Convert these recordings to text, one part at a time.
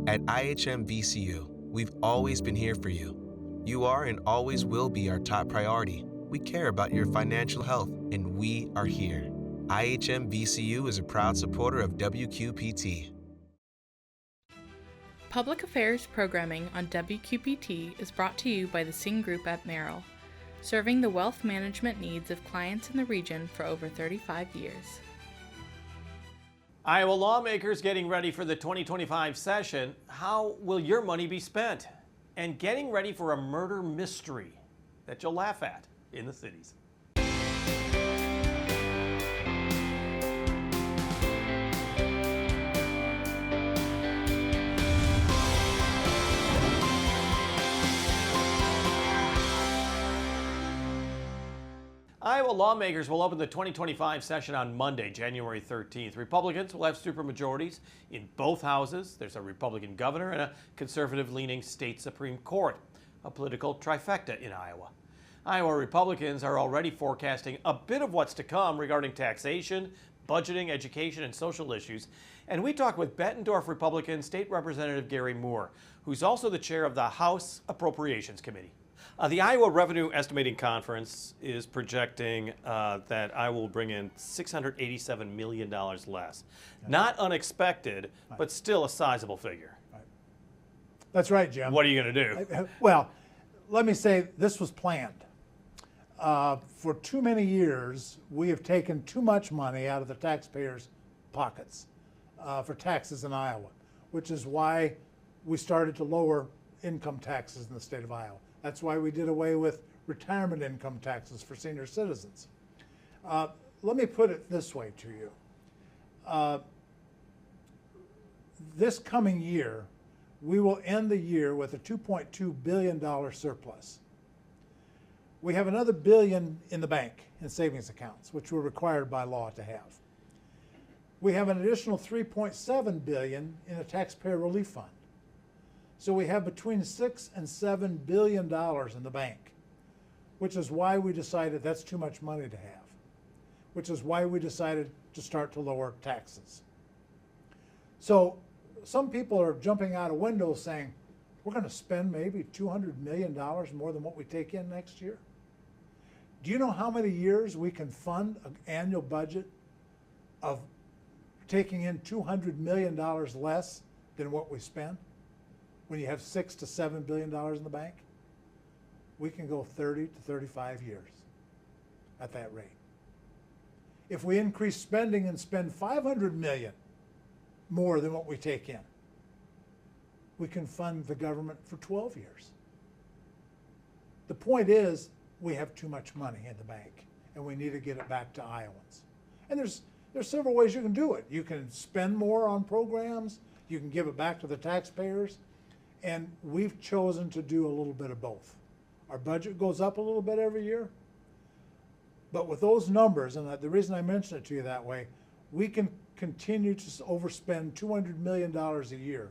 At IHM VCU, we've always been here for you. You are and always will be our top priority. We care about your financial health, and we are here. IHM VCU is a proud supporter of WQPT. Public Affairs programming on WQPT is brought to you by the Singh Group at Merrill, serving the wealth management needs of clients in the region for over 35 years. Iowa lawmakers getting ready for the 2025 session. How will your money be spent? And getting ready for a murder mystery that you'll laugh at in the cities. Iowa lawmakers will open the 2025 session on Monday, January 13th. Republicans will have supermajorities in both houses. There's a Republican governor and a conservative-leaning state Supreme Court, a political trifecta in Iowa. Iowa Republicans are already forecasting a bit of what's to come regarding taxation, budgeting, education, and social issues. And we talked with Bettendorf Republican State Representative Gary Moore, who's also the chair of the House Appropriations Committee. The Iowa Revenue Estimating Conference is projecting that Iowa will bring in $687 million less. Not unexpected, but still a sizable figure. Right. That's right, Jim. What are you going to do? Well, let me say this was planned. For too many years, we have taken too much money out of the taxpayers' pockets for taxes in Iowa, which is why we started to lower income taxes in the state of Iowa. That's why we did away with retirement income taxes for senior citizens. Let me put it this way to you. This coming year, we will end the year with a $2.2 billion surplus. We have another billion in the bank in savings accounts, which we're required by law to have. We have an additional $3.7 billion in a taxpayer relief fund. So we have between $6 and $7 billion in the bank, which is why we decided that's too much money to have, which is why we decided to start to lower taxes. So some people are jumping out of windows saying, we're going to spend maybe $200 million more than what we take in next year. Do you know how many years we can fund an annual budget of taking in $200 million less than what we spend? When you have $6 to $7 billion in the bank, we can go 30 to 35 years at that rate. If we increase spending and spend $500 million more than what we take in, we can fund the government for 12 years. The point is, we have too much money in the bank, and we need to get it back to Iowans. And there's several ways you can do it. You can spend more on programs, you can give it back to the taxpayers, and we've chosen to do a little bit of both. Our budget goes up a little bit every year, but with those numbers, and the reason I mention it to you that way, we can continue to overspend $200 million a year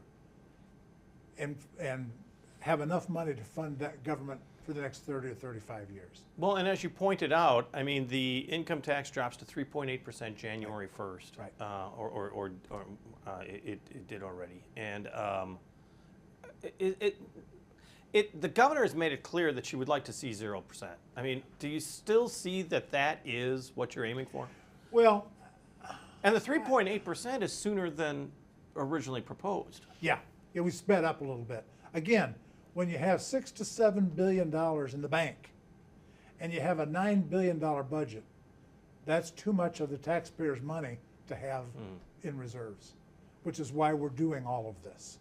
and have enough money to fund that government for the next 30 or 35 years. Well, and as you pointed out, I mean, the income tax drops to 3.8% January 1st. Right. It did already. And the governor has made it clear that she would like to see 0%. I mean, do you still see that is what you're aiming for? Well, and the 3.8% is sooner than originally proposed. Yeah, we sped up a little bit. Again, when you have $6 to $7 billion in the bank and you have a $9 billion budget, that's too much of the taxpayers' money to have in reserves, which is why we're doing all of this.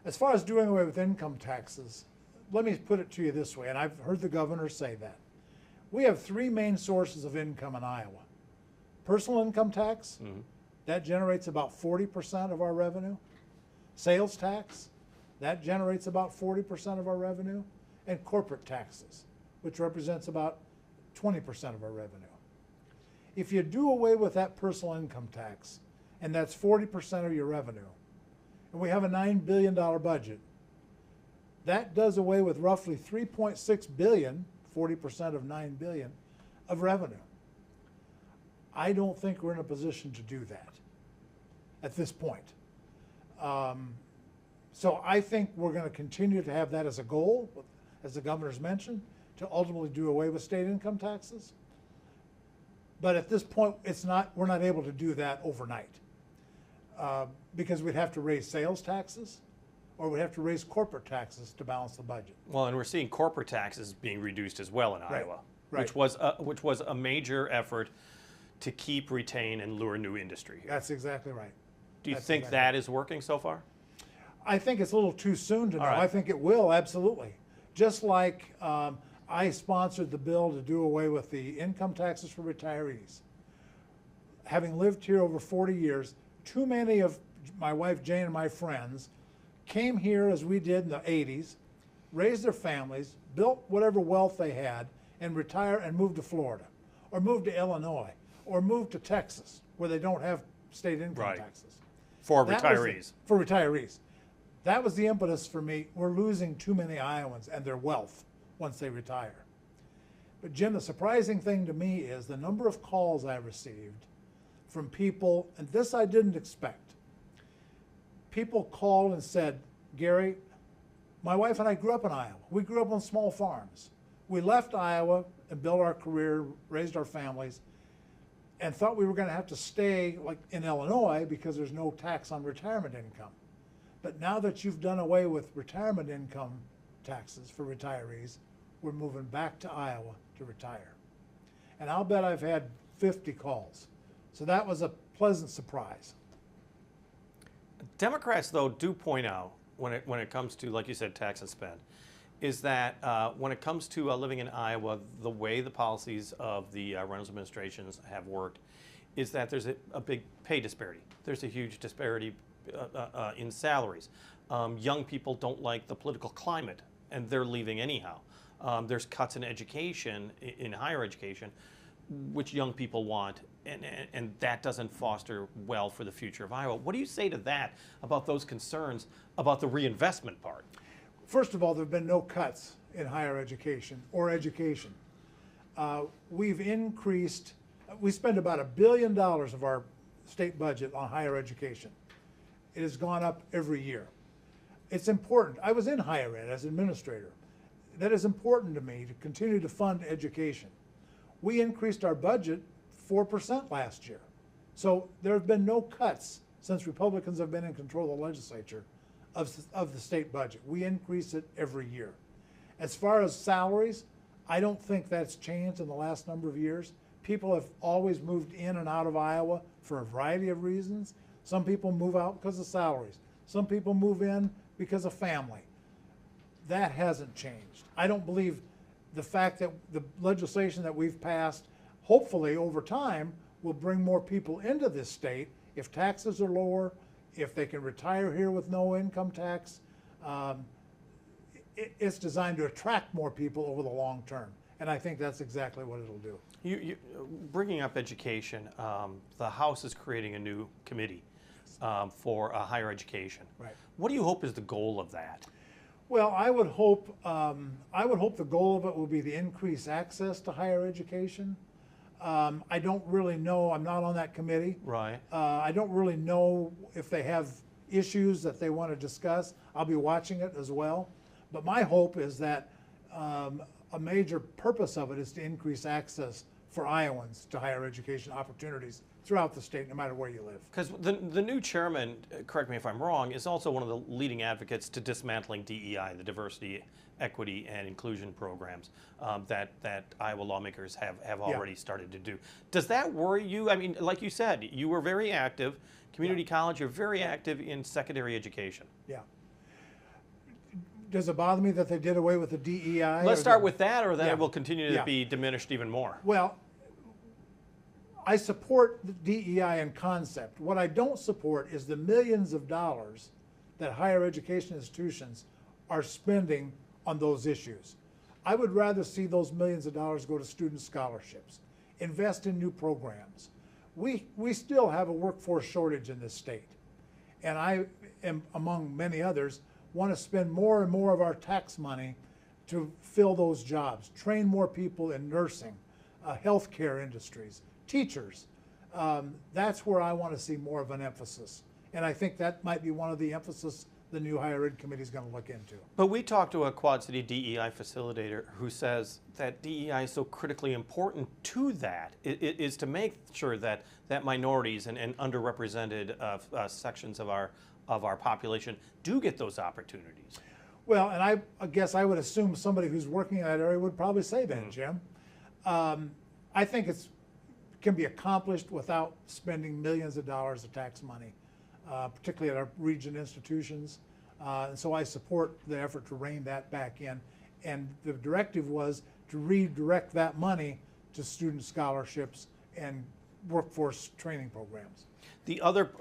As far as doing away with income taxes, let me put it to you this way, and I've heard the governor say that. We have three main sources of income in Iowa. Personal income tax, that generates about 40% of our revenue. Sales tax, that generates about 40% of our revenue. And corporate taxes, which represents about 20% of our revenue. If you do away with that personal income tax, and that's 40% of your revenue, and we have a $9 billion budget, that does away with roughly $3.6 billion, 40% of $9 billion, of revenue. I don't think we're in a position to do that at this point. So I think we're going to continue to have that as a goal, as the governor's mentioned, to ultimately do away with state income taxes. But at this point, we're not able to do that overnight because we'd have to raise sales taxes or we'd have to raise corporate taxes to balance the budget. Well, and we're seeing corporate taxes being reduced as well in Iowa, right. which was a major effort to keep, retain, and lure new industry here. That's exactly right. Do you That's think exactly that right. is working so far? I think it's a little too soon to know. All right. I think it will, absolutely. Just like I sponsored the bill to do away with the income taxes for retirees. Having lived here over 40 years, too many of my wife Jane and my friends came here as we did in the 80s, raised their families, built whatever wealth they had, and retired and moved to Florida, or moved to Illinois, or moved to Texas, where they don't have state income Right. taxes. For That was retirees. for retirees. That was the impetus for me. We're losing too many Iowans and their wealth once they retire. But Jim, the surprising thing to me is the number of calls I received from people, and this I didn't expect. People called and said, Gary, my wife and I grew up in Iowa. We grew up on small farms. We left Iowa and built our career, raised our families, and thought we were going to have to stay like in Illinois because there's no tax on retirement income. But now that you've done away with retirement income taxes for retirees, we're moving back to Iowa to retire. And I'll bet I've had 50 calls. So that was a pleasant surprise. Democrats, though, do point out when it comes to, like you said, tax and spend, is that when it comes to living in Iowa, the way the policies of the Reynolds administrations have worked is that there's a big pay disparity. There's a huge disparity in salaries. Young people don't like the political climate, and they're leaving anyhow. There's cuts in education, in higher education, which young people want, and that doesn't foster well for the future of Iowa. What do you say to that, about those concerns about the reinvestment part? First of all, there have been no cuts in higher education or education. We've increased, we spend about $1 billion of our state budget on higher education. It has gone up every year. It's important. I was in higher ed as administrator. That is important to me to continue to fund education. We increased our budget 4% last year. So there have been no cuts since Republicans have been in control of the legislature of the state budget. We increase it every year. As far as salaries, I don't think that's changed in the last number of years. People have always moved in and out of Iowa for a variety of reasons. Some people move out because of salaries. Some people move in because of family. That hasn't changed. I don't believe the fact that the legislation that we've passed, hopefully over time, will bring more people into this state if taxes are lower, if they can retire here with no income tax. It's designed to attract more people over the long term, and I think that's exactly what it'll do. You bringing up education, the House is creating a new committee for higher education. Right. What do you hope is the goal of that? Well, I would hope the goal of it will be to increase access to higher education. I don't really know. I'm not on that committee. Right. I don't really know if they have issues that they want to discuss. I'll be watching it as well. But my hope is that a major purpose of it is to increase access for Iowans to higher education opportunities throughout the state, no matter where you live. Because the new chairman, correct me if I'm wrong, is also one of the leading advocates to dismantling DEI, the diversity, equity, and inclusion programs that Iowa lawmakers have already started to do. Does that worry you? I mean, like you said, you were very active, community college, you're very active in secondary education. Yeah. Does it bother me that they did away with the DEI? Let's start with that, or then Yeah. it will continue to Yeah. be diminished even more. Well, I support the DEI in concept. What I don't support is the millions of dollars that higher education institutions are spending on those issues. I would rather see those millions of dollars go to student scholarships, invest in new programs. We still have a workforce shortage in this state. And I am, among many others, want to spend more and more of our tax money to fill those jobs, train more people in nursing, healthcare industries, teachers. That's where I want to see more of an emphasis. And I think that might be one of the emphasis the new higher ed committee is going to look into. But we talked to a Quad City DEI facilitator who says that DEI is so critically important to that, is to make sure that minorities and underrepresented sections of our population do get those opportunities. Well, and I guess I would assume somebody who's working in that area would probably say that, Jim. I think it can be accomplished without spending millions of dollars of tax money, particularly at our region institutions. And so I support the effort to rein that back in. And the directive was to redirect that money to student scholarships and workforce training programs. The other,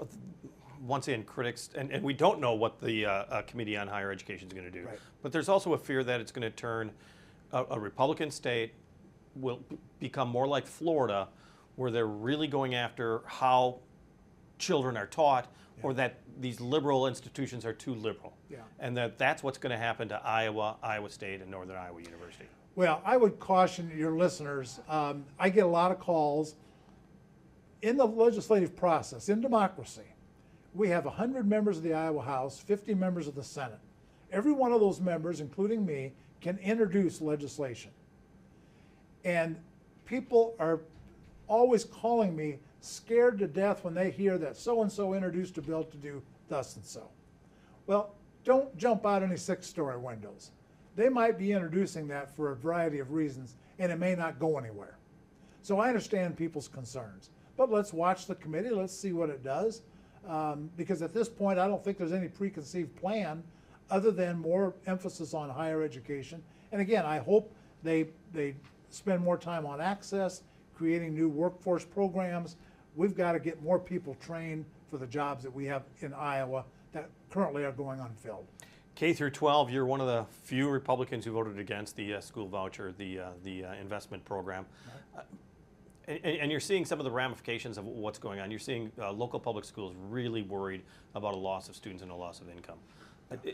once again, critics, and we don't know what the Committee on Higher Education is going to do, Right. but there's also a fear that it's going to turn a Republican state will become more like Florida, where they're really going after how children are taught, or that these liberal institutions are too liberal. Yeah. And that's what's going to happen to Iowa, Iowa State, and Northern Iowa University. Well, I would caution your listeners. I get a lot of calls. In the legislative process, in democracy, we have 100 members of the Iowa House, 50 members of the Senate. Every one of those members, including me, can introduce legislation. And people are always calling me scared to death when they hear that so-and-so introduced a bill to do thus and so. Well, don't jump out any six-story windows. They might be introducing that for a variety of reasons, and it may not go anywhere. So I understand people's concerns. But let's watch the committee, let's see what it does. Because at this point, I don't think there's any preconceived plan other than more emphasis on higher education. And again, I hope they spend more time on access, creating new workforce programs. We've got to get more people trained for the jobs that we have in Iowa that currently are going unfilled. K through 12, you're one of the few Republicans who voted against the school voucher, the investment program. Right. And you're seeing some of the ramifications of what's going on. You're seeing local public schools really worried about a loss of students and a loss of income.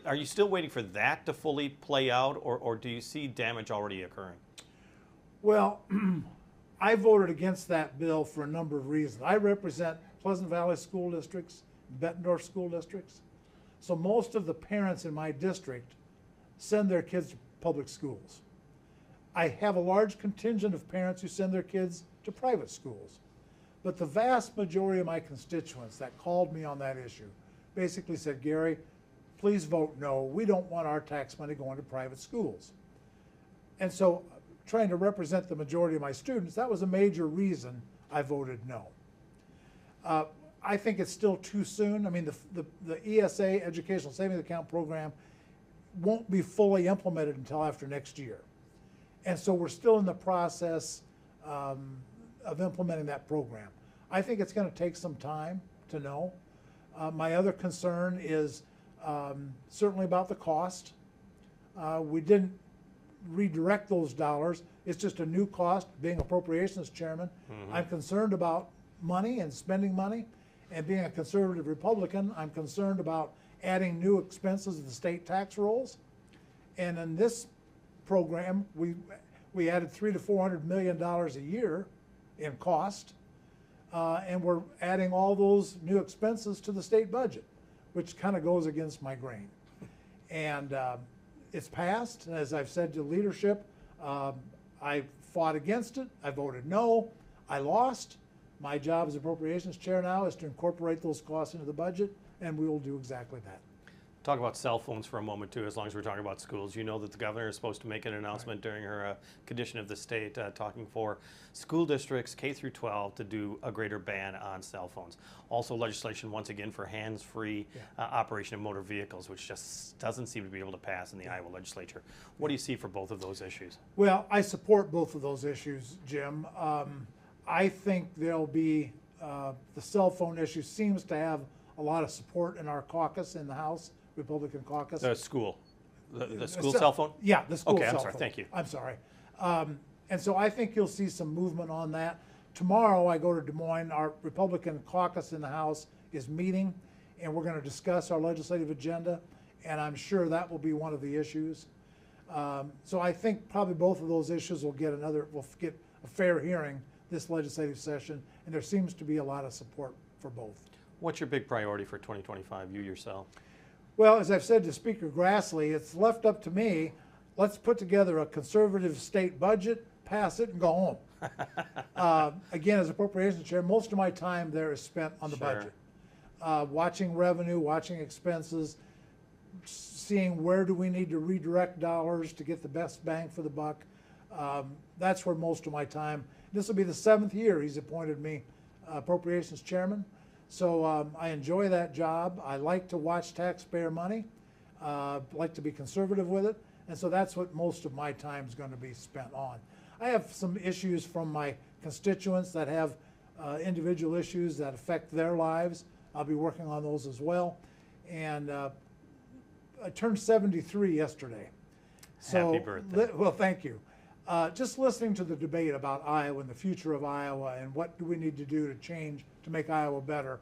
Are you still waiting for that to fully play out, or do you see damage already occurring? Well, I voted against that bill for a number of reasons. I represent Pleasant Valley school districts, Bettendorf school districts. So most of the parents in my district send their kids to public schools. I have a large contingent of parents who send their kids to private schools. But the vast majority of my constituents that called me on that issue basically said, Gary, please vote no. We don't want our tax money going to private schools. And so trying to represent the majority of my students, that was a major reason I voted no. I think it's still too soon. I mean, the ESA, Educational Savings Account program, won't be fully implemented until after next year. And so we're still in the process of implementing that program. I think it's going to take some time to know. My other concern is certainly about the cost. We didn't redirect those dollars. It's just a new cost. Being appropriations chairman, I'm concerned about money and spending money. And being a conservative Republican, I'm concerned about adding new expenses to the state tax rolls. And in this program, we added $300 to $400 million a year in cost. And we're adding all those new expenses to the state budget, which kind of goes against my grain. And it's passed. As I've said to leadership, I fought against it. I voted no. I lost. My job as appropriations chair now is to incorporate those costs into the budget, and we will do exactly that. Talk about cell phones for a moment too, as long as we're talking about schools. You know that the governor is supposed to make an announcement during her condition of the state talking for school districts K through 12 to do a greater ban on cell phones. Also legislation once again for hands-free operation of motor vehicles, which just doesn't seem to be able to pass in the Iowa legislature. What do you see for both of those issues? Well, I support both of those issues, Jim. I think there'll be, the cell phone issue seems to have a lot of support in our caucus in the House, Republican caucus. The school cell phone? Yeah, the school cell phone. Okay, I'm sorry, thank you. I'm sorry. And so I think you'll see some movement on that. Tomorrow I go to Des Moines. Our Republican caucus in the House is meeting, and we're going to discuss our legislative agenda, and I'm sure that will be one of the issues. So I think probably both of those issues will get a fair hearing this legislative session, and there seems to be a lot of support for both. What's your big priority for 2025, you yourself? Well, as I've said to Speaker Grassley, it's left up to me. Let's put together a conservative state budget, pass it, and go home. Again, as appropriations chair, most of my time there is spent on the Sure. budget, watching revenue, watching expenses, seeing where do we need to redirect dollars to get the best bang for the buck. That's where most of my time. This will be the 7th year he's appointed me appropriations chairman. So I enjoy that job. I like to watch taxpayer money, like to be conservative with it. And so that's what most of my time is going to be spent on. I have some issues from my constituents that have individual issues that affect their lives. I'll be working on those as well. And I turned 73 yesterday. So, Happy birthday. Well, thank you. Just listening to the debate about Iowa and the future of Iowa and what do we need to do to change to make Iowa better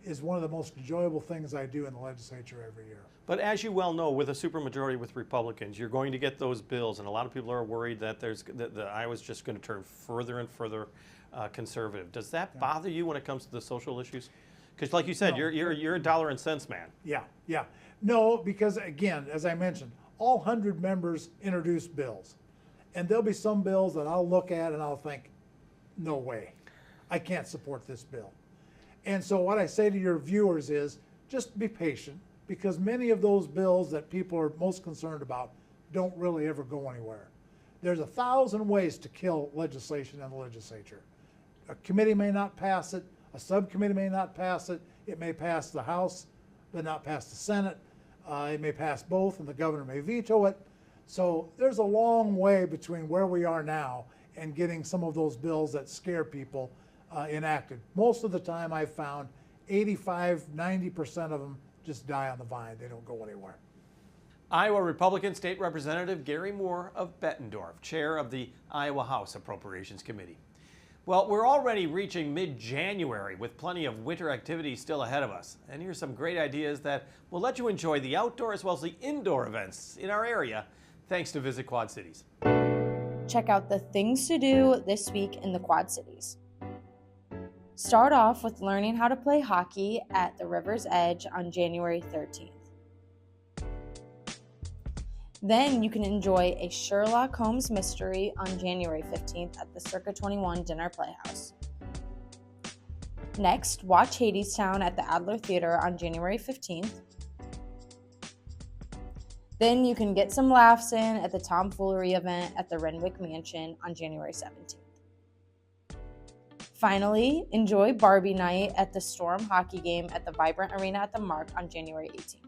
is one of the most enjoyable things I do in the legislature every year. But as you well know, with a supermajority with Republicans, you're going to get those bills, and a lot of people are worried that that Iowa's just going to turn further and further conservative. Does that bother you when it comes to the social issues? Because, like you said, No. you're a dollar and cents man. Yeah. No, because again, as I mentioned, all 100 members introduce bills. And there'll be some bills that I'll look at and I'll think, no way, I can't support this bill. And so what I say to your viewers is just be patient, because many of those bills that people are most concerned about don't really ever go anywhere. There's 1,000 ways to kill legislation in the legislature. A committee may not pass it, a subcommittee may not pass it, it may pass the House, but not pass the Senate. It may pass both, and the governor may veto it. So there's a long way between where we are now and getting some of those bills that scare people enacted. Most of the time I've found 85–90% of them just die on the vine. They don't go anywhere. Iowa Republican State Representative Gary Moore of Bettendorf, chair of the Iowa House Appropriations Committee. Well, we're already reaching mid-January with plenty of winter activities still ahead of us. And here's some great ideas that will let you enjoy the outdoor as well as the indoor events in our area, thanks to Visit Quad Cities. Check out the things to do this week in the Quad Cities. Start off with learning how to play hockey at the River's Edge on January 13th. Then you can enjoy a Sherlock Holmes mystery on January 15th at the Circa 21 Dinner Playhouse. Next, watch Hadestown at the Adler Theater on January 15th. Then you can get some laughs in at the Tomfoolery event at the Renwick Mansion on January 17th. Finally, enjoy Barbie Night at the Storm hockey game at the Vibrant Arena at the Mark on January 18th.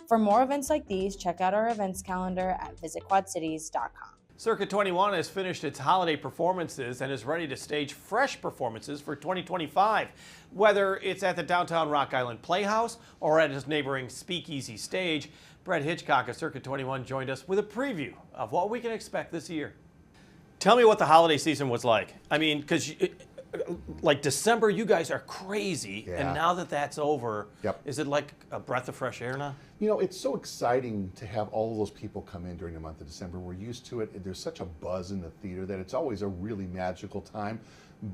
For more events like these, check out our events calendar at visitquadcities.com. Circa 21 has finished its holiday performances and is ready to stage fresh performances for 2025. Whether it's at the downtown Rock Island Playhouse or at its neighboring Speakeasy stage, Brett Hitchcock of Circa 21 joined us with a preview of what we can expect this year. Tell me what the holiday season was like. I mean, because like December, you guys are crazy, Yeah. and now that that's over, Yep. is it like a breath of fresh air now? You know, it's so exciting to have all of those people come in during the month of December. We're used to it. There's such a buzz in the theater that it's always a really magical time.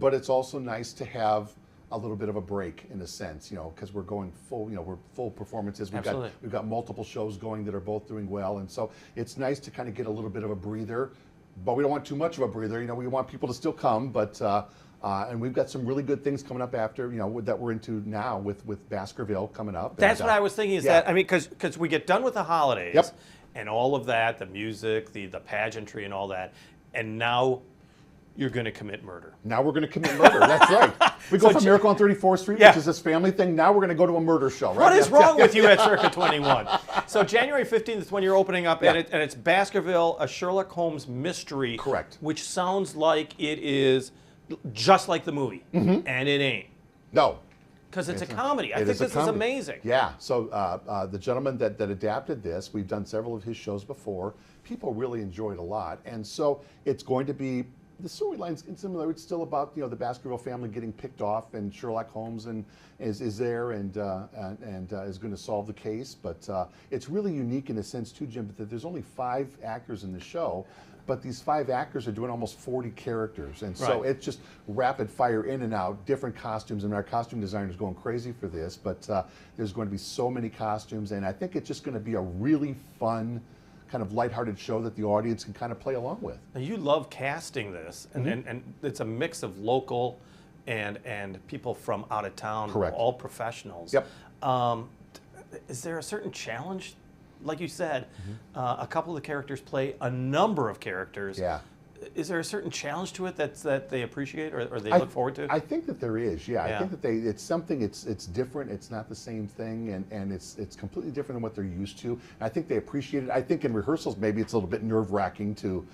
But it's also nice to have a little bit of a break in a sense, you know, because we're going full, we're full performances. Absolutely. We've got multiple shows going that are both doing well. And so it's nice to kind of get a little bit of a breather, but we don't want too much of a breather. You know, we want people to still come, but and we've got some really good things coming up after, that we're into now with Baskerville coming up. That's And, what I was thinking. Is yeah. that, I mean, because we get done with the holidays, Yep. and all of that, the music, the pageantry, and all that, and now you're going to commit murder. Now we're going to commit murder. That's right. We go from Miracle on 34th Street, Yeah. which is this family thing. Now we're going to go to a murder show, right? What is Yeah. wrong with you at Circa 21? So January 15th is when you're opening up, Yeah. and it's Baskerville, a Sherlock Holmes mystery. Correct. Which sounds like it is just like the movie, and it ain't. No. Because it's a comedy. I think is a this is comedy. amazing. Yeah. So the gentleman that adapted this, we've done several of his shows before. People really enjoy it a lot, and so it's going to be the storyline's similar. It's still about the Baskerville family getting picked off, and Sherlock Holmes is there and is going to solve the case. But it's really unique in a sense too, Jim, that there's only 5 actors in the show. But these 5 actors are doing almost 40 characters, and so it's just rapid fire in and out, different costumes, and our costume designer's going crazy for this, but there's going to be so many costumes, and I think it's just going to be a really fun, kind of lighthearted show that the audience can kind of play along with. Now, you love casting this, and it's a mix of local and people from out of town, Correct. all professionals. Yep. Is there a certain challenge? Like you said, a couple of the characters play a number of characters. Yeah. Is there a certain challenge to it that they appreciate or they look forward to? I think that there is, yeah. I think that it's something, it's different, it's not the same thing, and it's completely different than what they're used to. And I think they appreciate it. I think in rehearsals maybe it's a little bit nerve-wracking to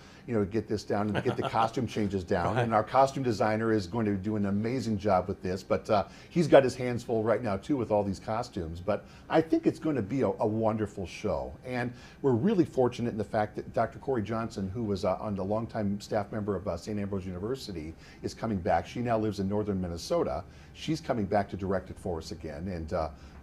get this down and get the costume changes down. And our costume designer is going to do an amazing job with this, but he's got his hands full right now too with all these costumes. But I think it's going to be a wonderful show. And we're really fortunate in the fact that Dr. Corey Johnson, who was on the longtime staff member of St. Ambrose University, is coming back. She now lives in northern Minnesota. She's coming back to direct it for us again, and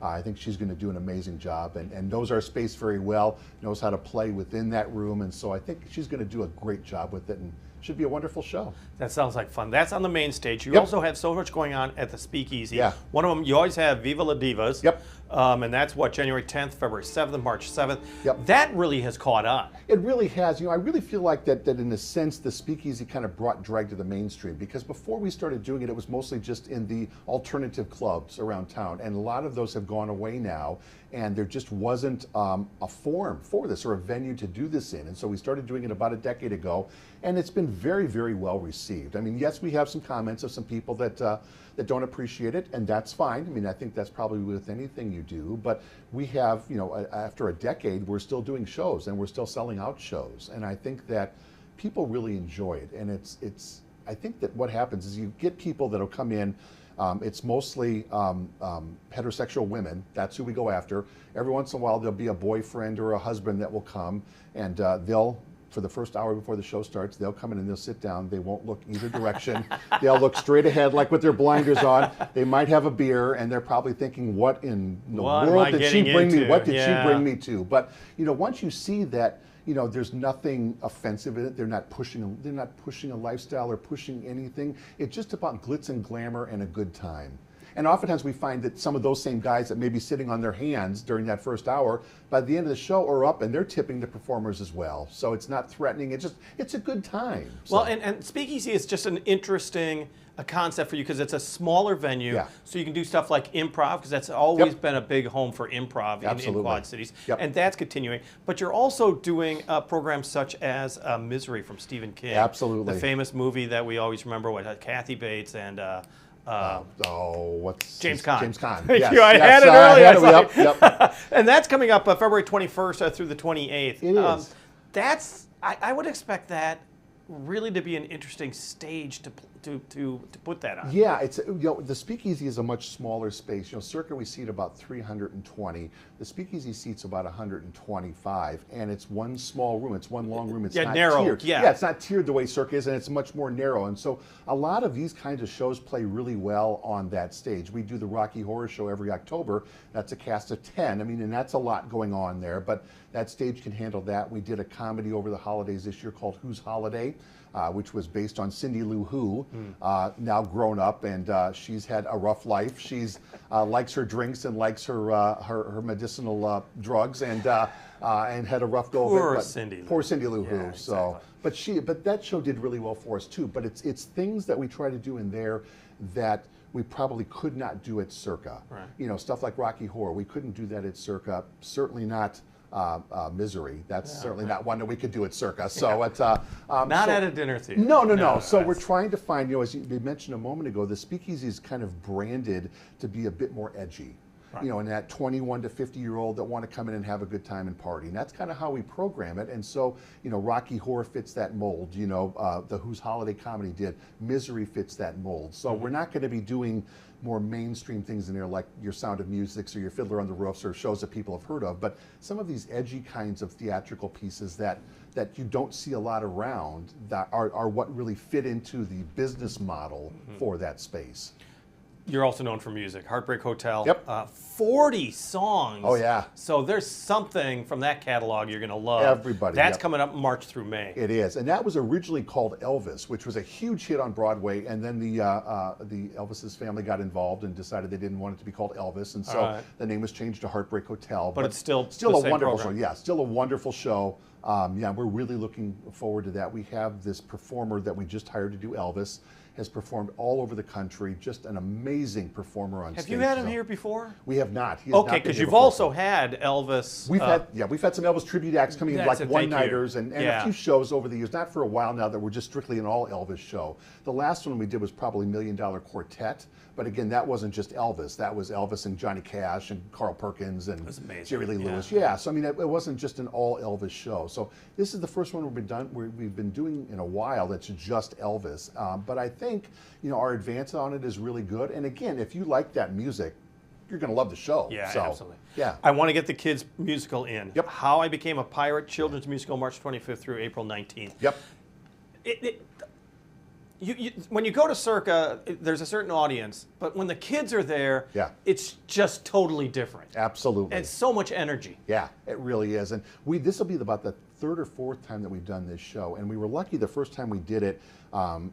I think she's going to do an amazing job and knows our space very well, knows how to play within that room, and so I think she's going to do a great job with it, and should be a wonderful show. That sounds like fun. That's on the main stage. You Yep. also have so much going on at the Speakeasy. Yeah. One of them, you always have Viva La Divas. Yep. And that's January 10th, February 7th, and March 7th. Yep. That really has caught on. It really has. I really feel like that in a sense the Speakeasy kind of brought drag to the mainstream, because before we started doing it, it was mostly just in the alternative clubs around town, and a lot of those have gone away now, and there just wasn't a forum for this or a venue to do this in, and so we started doing it about a decade ago, and it's been very, very well received. I mean, yes, we have some comments of some people that don't appreciate it, and that's fine. I mean, I think that's probably with anything you do, but we have, after a decade, we're still doing shows and we're still selling out shows, and I think that people really enjoy it. And it's I think that what happens is you get people that'll come in. It's mostly heterosexual women. That's who we go after. Every once in a while, there'll be a boyfriend or a husband that will come, and they'll, for the first hour before the show starts, they'll come in and they'll sit down. They won't look either direction. They'll look straight ahead, like with their blinders on. They might have a beer, and they're probably thinking, "What in the world did she bring me? What did she bring me to?" But once you see that, there's nothing offensive in it. They're not pushing a lifestyle or pushing anything. It's just about glitz and glamour and a good time. And oftentimes we find that some of those same guys that may be sitting on their hands during that first hour, by the end of the show are up and they're tipping the performers as well. So it's not threatening. It's a good time. So. Well, and Speakeasy is just an interesting concept for you because it's a smaller venue, Yeah. so you can do stuff like improv, because that's always been a big home for improv in Quad Cities, and that's continuing. But you're also doing programs such as Misery from Stephen King. Absolutely. The famous movie that we always remember, what had Kathy Bates and what's James Caan. James Caan. Thank Yes, you. I yes, had it earlier. Yep. And that's coming up February 21st through the 28th. It is. I would expect that really to be an interesting stage to put that on. Yeah, it's the Speakeasy is a much smaller space. Circa we seat about 320. The Speakeasy seats about 125, and it's one small room. It's one long room. It's not narrow. tiered. Yeah, it's not tiered the way Circa is, and it's much more narrow. And so a lot of these kinds of shows play really well on that stage. We do the Rocky Horror Show every October. That's a cast of 10. I mean, and that's a lot going on there, but that stage can handle that. We did a comedy over the holidays this year called Who's Holiday, which was based on Cindy Lou Who, now grown up, and she's had a rough life. She's likes her drinks and likes her medicinal drugs, and had a rough go Poor of it. Cindy. Poor Cindy Lou Who. Yeah, So, but that show did really well for us too. But it's things that we try to do in there that we probably could not do at Circa. Right. Stuff like Rocky Horror. We couldn't do that at Circa. Certainly not. Misery. That's certainly not one that we could do at Circa. So it's not at a dinner theater. No. So we're trying to find, as you mentioned a moment ago, the Speakeasy is kind of branded to be a bit more edgy. Right. you know, and that 21 to 50-year-old that want to come in and have a good time and party. And that's kind of how we program it. And so, you know, Rocky Horror fits that mold. You know, the Who's Holiday Comedy did. Misery fits that mold. So we're not going to be doing more mainstream things in there like your Sound of Music or your Fiddler on the Roofs or shows that people have heard of. But some of these edgy kinds of theatrical pieces that you don't see a lot around that are what really fit into the business model for that space. You're also known for music. Heartbreak Hotel. Yep. 40 songs. Oh, yeah. So there's something from that catalog you're going to love. Everybody, That's yep. coming up March through May. It is, and that was originally called Elvis, which was a huge hit on Broadway. And then the Elvis's family got involved and decided they didn't want it to be called Elvis, and so Right. the name was changed to Heartbreak Hotel. But it's still a the same wonderful program. show. Yeah, still a wonderful show. Yeah, we're really looking forward to that. We have this performer that we just hired to do Elvis. Has performed all over the country. Just an amazing performer on stage. Have you had him So- here before? We have not. He has not Okay, been because here you've before. also had Elvis. We've had some Elvis tribute acts coming in, That's like it, thank you. one-nighters and Yeah. a few shows over the years. Not for a while now that we're just strictly an all Elvis show. The last one we did was probably $1 Million Quartet, but again, that wasn't just Elvis. That was Elvis and Johnny Cash and Carl Perkins and That's amazing. Jerry Lee Yeah. Lewis. Yeah, so I mean, it wasn't just an all Elvis show. So this is the first one we've been doing in a while that's just Elvis. But I think, you know, our advance on it is really good. And again, if you like that music, you're going to love the show. Yeah, So, absolutely. Yeah. I want to get the kids musical in. Yep. How I Became a Pirate, children's musical, March 25th through April 19th. Yep. When you go to Circa, there's a certain audience, but when the kids are there, Yeah. it's just totally different. Absolutely. And so much energy. Yeah, it really is. And this will be about the third or fourth time that we've done this show. And we were lucky the first time we did it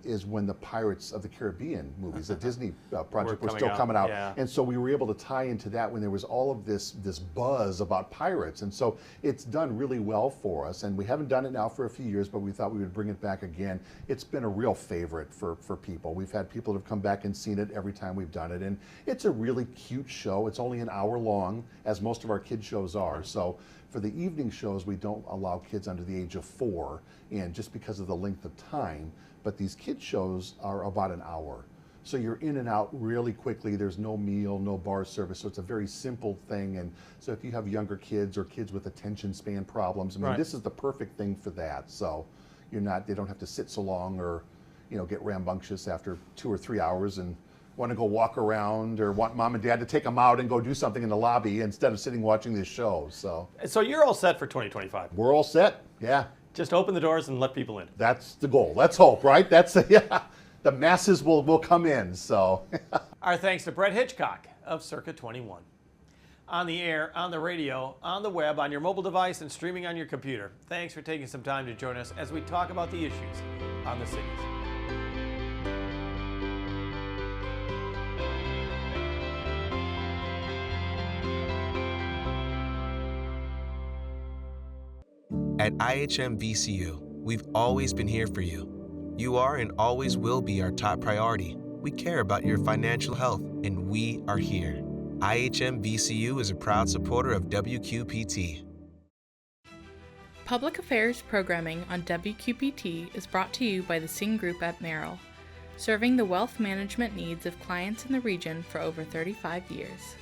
is when the Pirates of the Caribbean movies, the Disney project, were still coming out. Yeah. And so we were able to tie into that when there was all of this buzz about pirates. And so it's done really well for us. And we haven't done it now for a few years, but we thought we would bring it back again. It's been a real favorite for people. We've had people that have come back and seen it every time we've done it. And it's a really cute show. It's only an hour long, as most of our kid shows are. So for the evening shows, we don't allow kids under the age of 4, and just because of the length of time. But these kid shows are about an hour. So you're in and out really quickly. There's no meal, no bar service. So it's a very simple thing. And so if you have younger kids or kids with attention span problems, I mean, Right. this is the perfect thing for that. So they don't have to sit so long or, you know, get rambunctious after 2 or 3 hours and want to go walk around or want mom and dad to take them out and go do something in the lobby instead of sitting watching this show. So So you're all set for 2025. we're all set. Yeah. Just open the doors and let people in. That's the goal. Let's hope, right? Yeah. The masses will come in. So Our thanks to Brett Hitchcock of Circa 21. On the air, on the radio, on the web, on your mobile device, and streaming on your computer. Thanks for taking some time to join us as we talk about the issues on the cities. At IHM VCU, we've always been here for you. You are and always will be our top priority. We care about your financial health, and we are here. IHM VCU is a proud supporter of WQPT. Public Affairs programming on WQPT is brought to you by the Sing Group at Merrill, serving the wealth management needs of clients in the region for over 35 years.